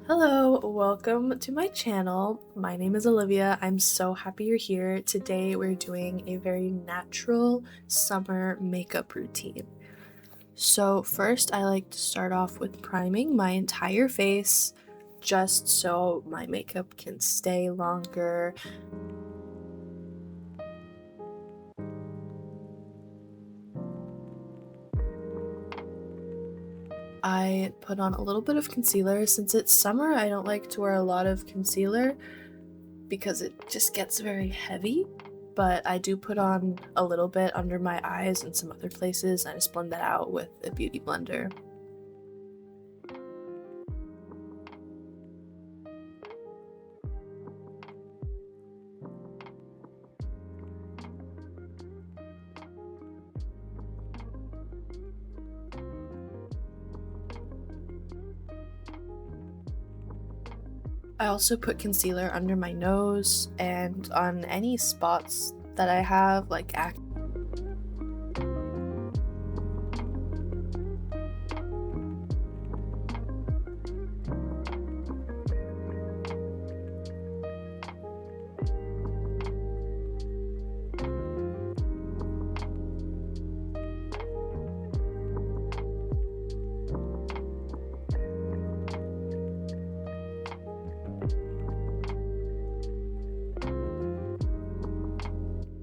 Hello, welcome to my channel. My name is Olivia. I'm so happy you're here. Today we're doing a very natural summer makeup routine. So first I like to start off with priming my entire face just so my makeup can stay longer. I put on a little bit of concealer. Since it's summer, I don't like to wear a lot of concealer because it just gets very heavy, but I do put on a little bit under my eyes and some other places. I just blend that out with a beauty blender. I also put concealer under my nose and on any spots that I have, like acne.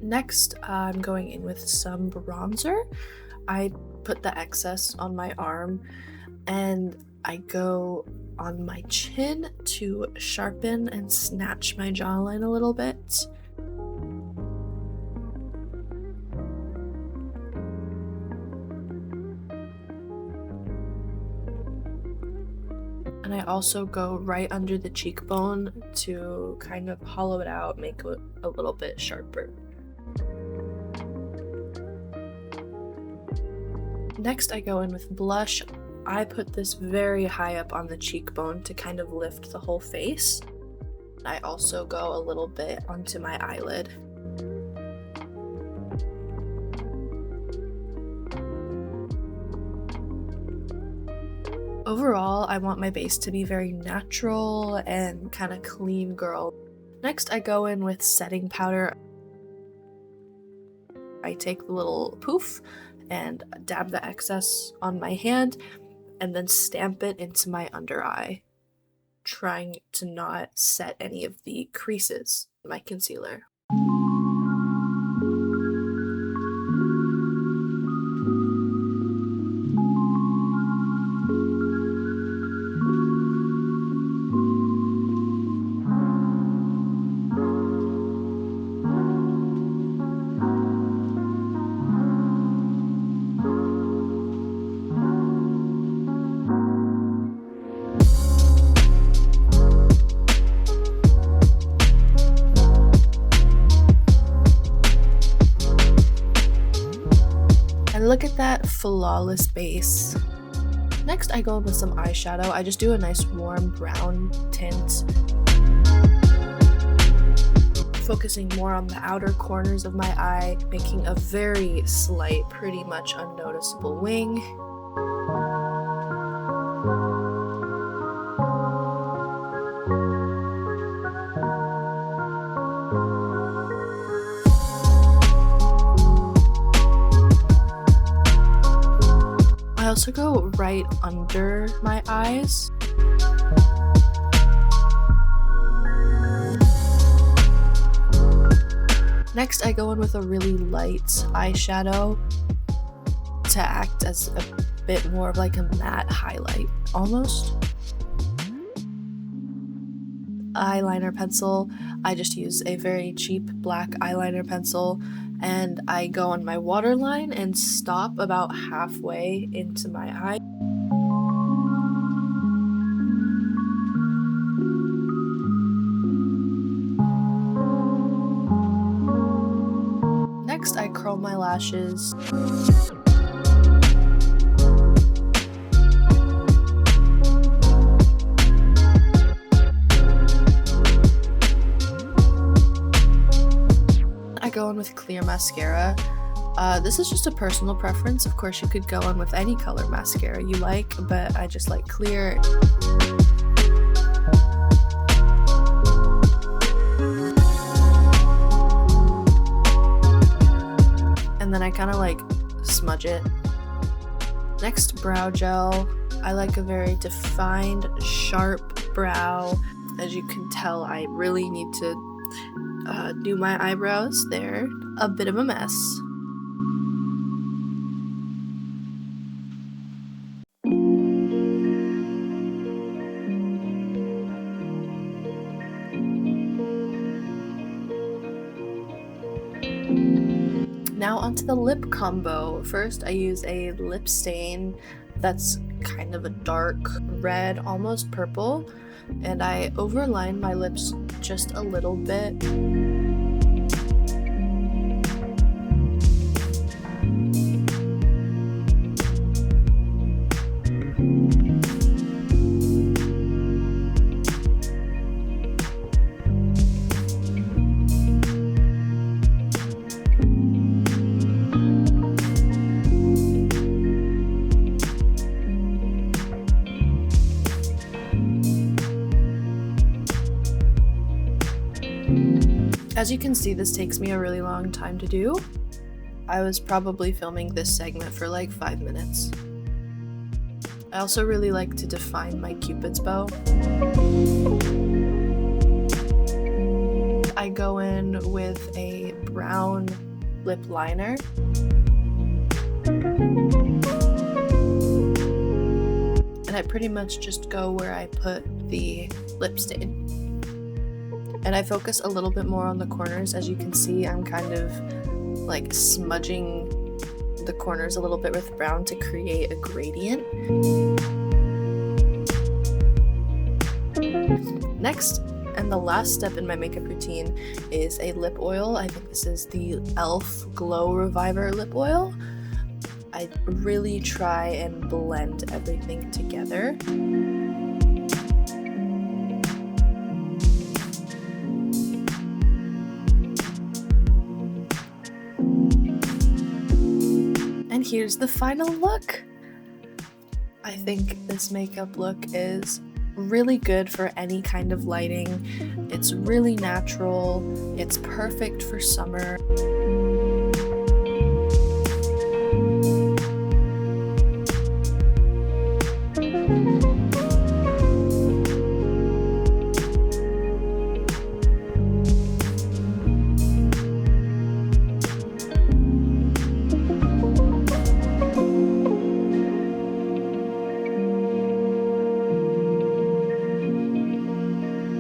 Next, I'm going in with some bronzer. I put the excess on my arm and I go on my chin to sharpen and snatch my jawline a little bit. And I also go right under the cheekbone to kind of hollow it out, make it a little bit sharper. Next, I go in with blush. I put this very high up on the cheekbone to kind of lift the whole face. I also go a little bit onto my eyelid. Overall, I want my base to be very natural and kind of clean girl. Next, I go in with setting powder. I take the little poof and dab the excess on my hand and then stamp it into my under eye, trying to not set any of the creases in my concealer. And look at that flawless base. Next, I go in with some eyeshadow. I just do a nice warm brown tint, focusing more on the outer corners of my eye, making a very slight, pretty much unnoticeable wing. I also go right under my eyes. Next, I go in with a really light eyeshadow to act as a bit more of like a matte highlight, almost. Eyeliner pencil. I just use a very cheap black eyeliner pencil and I go on my waterline and stop about halfway into my eye. Next, I curl my lashes. I go in with clear mascara. This is just a personal preference. Of course, you could go in with any color mascara you like, but I just like clear. budget. Next, brow gel. I like a very defined, sharp brow. As you can tell, I really need to do my eyebrows. They're a bit of a mess. Now onto the lip combo. First, I use a lip stain that's kind of a dark red, almost purple, and I overline my lips just a little bit. As you can see, this takes me a really long time to do. I was probably filming this segment for like 5 minutes. I also really like to define my Cupid's bow. I go in with a brown lip liner. And I pretty much just go where I put the lip stain. And I focus a little bit more on the corners. As you can see, I'm kind of like smudging the corners a little bit with brown to create a gradient. Next, and the last step in my makeup routine is a lip oil. I think this is the e.l.f. Glow Reviver lip oil. I really try and blend everything together. And here's the final look. I think this makeup look is really good for any kind of lighting. It's really natural. It's perfect for summer.